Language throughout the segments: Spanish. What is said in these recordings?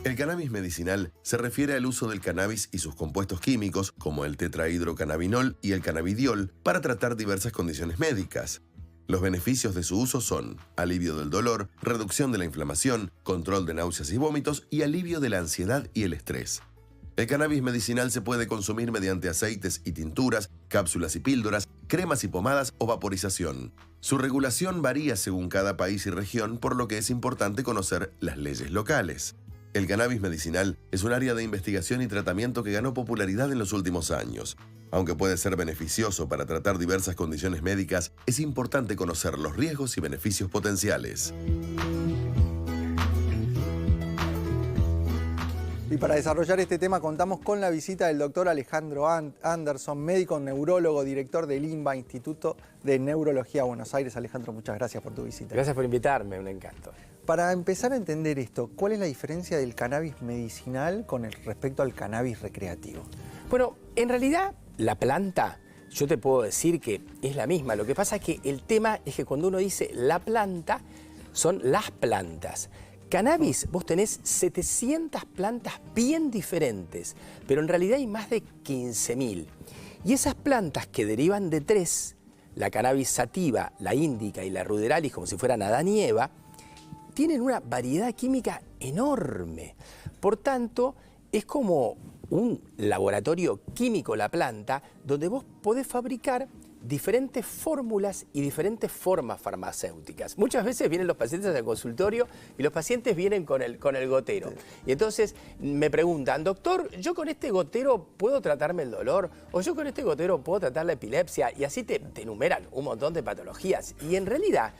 El cannabis medicinal se refiere al uso del cannabis y sus compuestos químicos, como el tetrahidrocannabinol y el cannabidiol, para tratar diversas condiciones médicas. Los beneficios de su uso son alivio del dolor, reducción de la inflamación, control de náuseas y vómitos y alivio de la ansiedad y el estrés. El cannabis medicinal se puede consumir mediante aceites y tinturas, cápsulas y píldoras, cremas y pomadas o vaporización. Su regulación varía según cada país y región, por lo que es importante conocer las leyes locales. El cannabis medicinal es un área de investigación y tratamiento que ganó popularidad en los últimos años. Aunque puede ser beneficioso para tratar diversas condiciones médicas, es importante conocer los riesgos y beneficios potenciales. Y para desarrollar este tema contamos con la visita del doctor Alejandro Anderson, médico neurólogo, director del INBA, Instituto de Neurología Buenos Aires. Alejandro, muchas gracias por tu visita. Gracias por invitarme, un encanto. Para empezar a entender esto, ¿cuál es la diferencia del cannabis medicinal con respecto al cannabis recreativo? Bueno, en realidad la planta, yo te puedo decir que es la misma. Lo que pasa es que el tema es que cuando uno dice la planta, son las plantas. Cannabis, vos tenés 700 plantas bien diferentes, pero en realidad hay más de 15.000. Y esas plantas que derivan de tres, la cannabis sativa, la índica y la ruderalis, como si fueran Adán y Eva, tienen una variedad química enorme. Por tanto, es como un laboratorio químico la planta, donde vos podés fabricar diferentes fórmulas y diferentes formas farmacéuticas. Muchas veces vienen los pacientes al consultorio y los pacientes vienen con el gotero. Sí. Y entonces me preguntan, doctor, ¿yo con este gotero puedo tratarme el dolor? ¿O yo con este gotero puedo tratar la epilepsia? Y así te enumeran un montón de patologías. Y en realidad,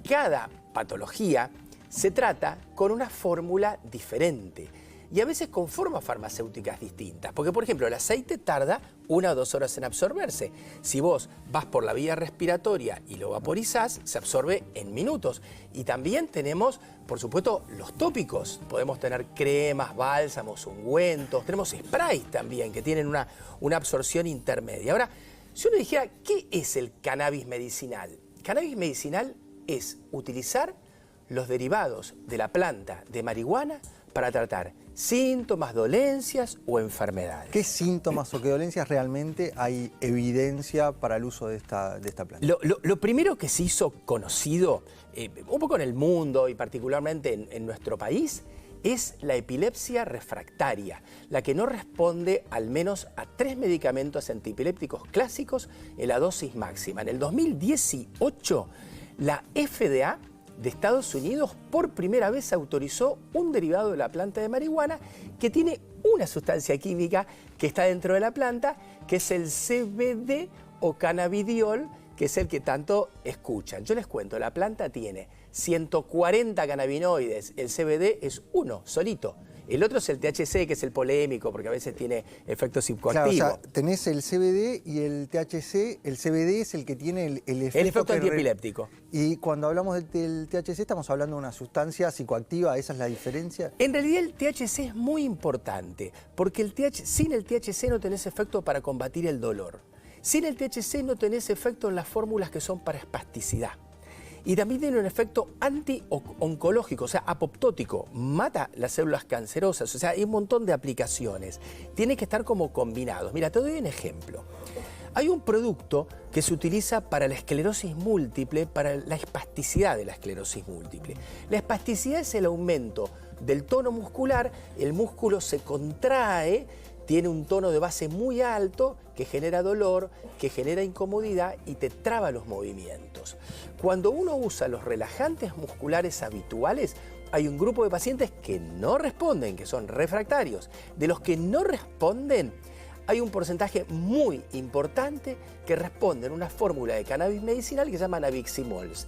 cada patología se trata con una fórmula diferente. Y a veces con formas farmacéuticas distintas. Porque, por ejemplo, el aceite tarda 1 o 2 horas en absorberse. Si vos vas por la vía respiratoria y lo vaporizás, se absorbe en minutos. Y también tenemos, por supuesto, los tópicos. Podemos tener cremas, bálsamos, ungüentos. Tenemos sprays también que tienen una absorción intermedia. Ahora, si uno dijera, ¿qué es el cannabis medicinal? Cannabis medicinal es utilizar los derivados de la planta de marihuana para tratar síntomas, dolencias o enfermedades. ¿Qué síntomas o qué dolencias realmente hay evidencia para el uso de esta planta? Lo primero que se hizo conocido, un poco en el mundo y particularmente en nuestro país, es la epilepsia refractaria, la que no responde al menos a 3 medicamentos antiepilépticos clásicos en la dosis máxima. En el 2018, la FDA de Estados Unidos por primera vez autorizó un derivado de la planta de marihuana que tiene una sustancia química que está dentro de la planta, que es el CBD o cannabidiol, que es el que tanto escuchan. Yo les cuento, la planta tiene 140 cannabinoides, el CBD es uno solito. El otro es el THC, que es el polémico, porque a veces tiene efectos psicoactivos. Claro, o sea, tenés el CBD y el THC. El CBD es el que tiene el efecto antiepiléptico. Y cuando hablamos del THC estamos hablando de una sustancia psicoactiva, ¿esa es la diferencia? En realidad el THC es muy importante, porque sin el THC no tenés efecto para combatir el dolor. Sin el THC no tenés efecto en las fórmulas que son para espasticidad. Y también tiene un efecto anti-oncológico, o sea, apoptótico. Mata las células cancerosas, o sea, hay un montón de aplicaciones. Tiene que estar como combinados. Mira, te doy un ejemplo. Hay un producto que se utiliza para la esclerosis múltiple, para la espasticidad de la esclerosis múltiple. La espasticidad es el aumento del tono muscular, el músculo se contrae, tiene un tono de base muy alto que genera dolor, que genera incomodidad y te traba los movimientos. Cuando uno usa los relajantes musculares habituales, hay un grupo de pacientes que no responden, que son refractarios. De los que no responden, hay un porcentaje muy importante que responden a una fórmula de cannabis medicinal que se llama Nabiximols,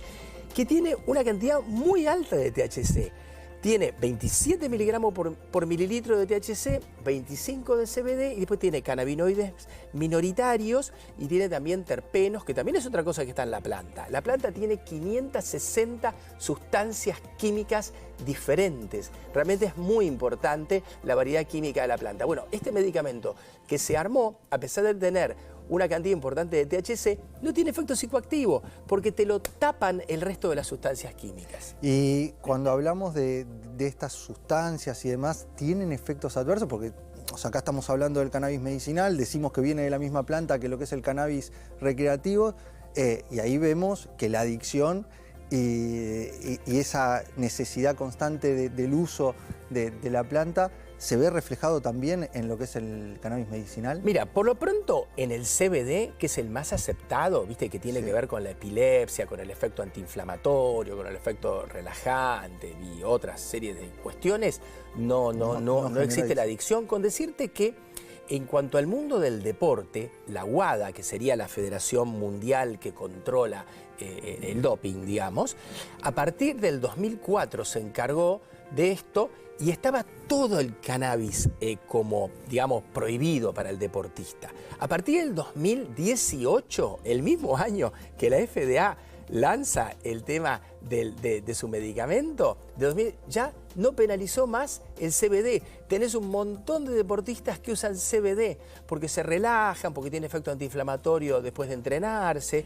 que tiene una cantidad muy alta de THC. Tiene 27 miligramos por mililitro de THC, 25 de CBD y después tiene cannabinoides minoritarios y tiene también terpenos, que también es otra cosa que está en la planta. La planta tiene 560 sustancias químicas diferentes. Realmente es muy importante la variedad química de la planta. Bueno, este medicamento que se armó, a pesar de tener una cantidad importante de THC, no tiene efecto psicoactivo, porque te lo tapan el resto de las sustancias químicas. Y cuando hablamos de estas sustancias y demás, ¿tienen efectos adversos? Porque acá estamos hablando del cannabis medicinal, decimos que viene de la misma planta que lo que es el cannabis recreativo, y ahí vemos que la adicción y esa necesidad constante del uso de la planta se ve reflejado también en lo que es el cannabis medicinal. Mira, por lo pronto en el CBD, que es el más aceptado, viste, que tiene que ver con la epilepsia, con el efecto antiinflamatorio, con el efecto relajante y otras series de cuestiones, no existe la adicción. Con decirte que en cuanto al mundo del deporte, la WADA, que sería la Federación Mundial que controla el doping, digamos, a partir del 2004 se encargó de esto y estaba todo el cannabis como, digamos, prohibido para el deportista. A partir del 2018, el mismo año que la FDA lanza el tema de su medicamento, ya no penalizó más el CBD. Tenés un montón de deportistas que usan CBD porque se relajan, porque tiene efecto antiinflamatorio después de entrenarse.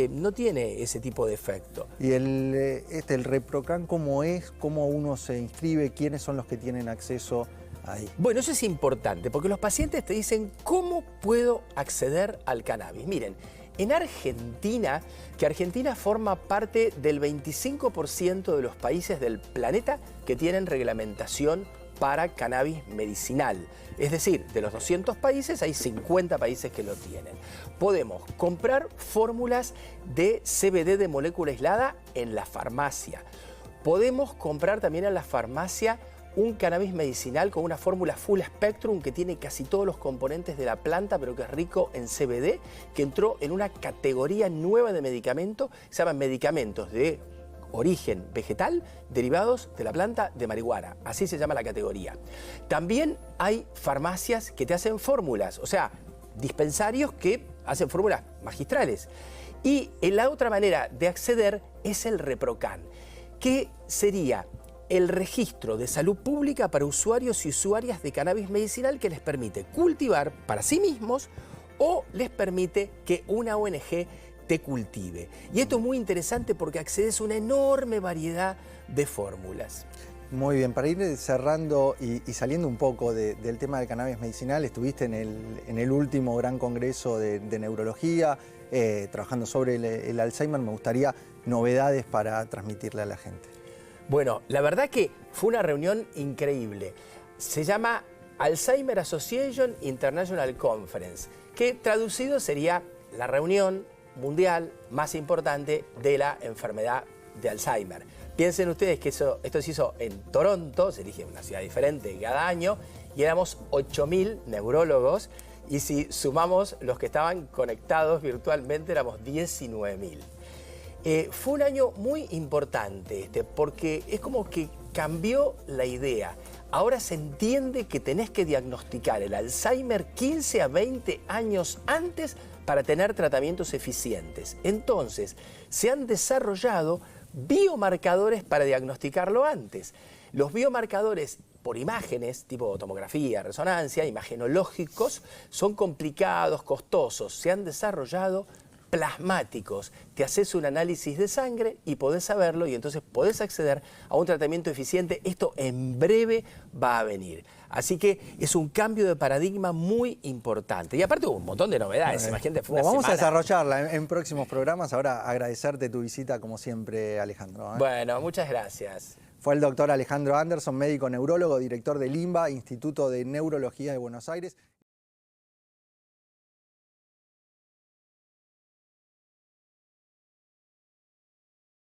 No tiene ese tipo de efecto. ¿Y el ReproCan cómo es? ¿Cómo uno se inscribe? ¿Quiénes son los que tienen acceso ahí? Bueno, eso es importante porque los pacientes te dicen ¿cómo puedo acceder al cannabis? Miren, en Argentina, que Argentina forma parte del 25% de los países del planeta que tienen reglamentación para cannabis medicinal. Es decir, de los 200 países hay 50 países que lo tienen. Podemos comprar fórmulas de CBD de molécula aislada en la farmacia. Podemos comprar también en la farmacia un cannabis medicinal con una fórmula full spectrum que tiene casi todos los componentes de la planta, pero que es rico en CBD, que entró en una categoría nueva de medicamento, se llaman medicamentos de origen vegetal derivados de la planta de marihuana, así se llama la categoría. También hay farmacias que te hacen fórmulas, o sea, dispensarios que hacen fórmulas magistrales. Y la otra manera de acceder es el ReproCan, que sería el registro de salud pública para usuarios y usuarias de cannabis medicinal que les permite cultivar para sí mismos o les permite que una ONG te cultive. Y esto es muy interesante porque accedes a una enorme variedad de fórmulas. Muy bien, para ir cerrando y saliendo un poco del tema del cannabis medicinal, estuviste en el último gran congreso de neurología, trabajando sobre el Alzheimer. Me gustaría novedades para transmitirle a la gente. Bueno, la verdad que fue una reunión increíble. Se llama Alzheimer Association International Conference, que traducido sería la reunión mundial más importante de la enfermedad de Alzheimer. Piensen ustedes que esto se hizo en Toronto, se elige una ciudad diferente cada año, y éramos 8.000 neurólogos, y si sumamos los que estaban conectados virtualmente éramos 19.000. Fue un año muy importante porque es como que cambió la idea. Ahora se entiende que tenés que diagnosticar el Alzheimer 15 a 20 años antes para tener tratamientos eficientes. Entonces, se han desarrollado biomarcadores para diagnosticarlo antes. Los biomarcadores por imágenes, tipo tomografía, resonancia, imagenológicos, son complicados, costosos. Se han desarrollado plasmáticos. Te haces un análisis de sangre y podés saberlo y entonces podés acceder a un tratamiento eficiente. Esto en breve va a venir. Así que es un cambio de paradigma muy importante. Y aparte hubo un montón de novedades. Imagínate, fue una vamos semana. A desarrollarla en próximos programas. Ahora agradecerte tu visita como siempre, Alejandro. Bueno, muchas gracias. Fue el doctor Alejandro Anderson, médico neurólogo, director del INBA, Instituto de Neurología de Buenos Aires.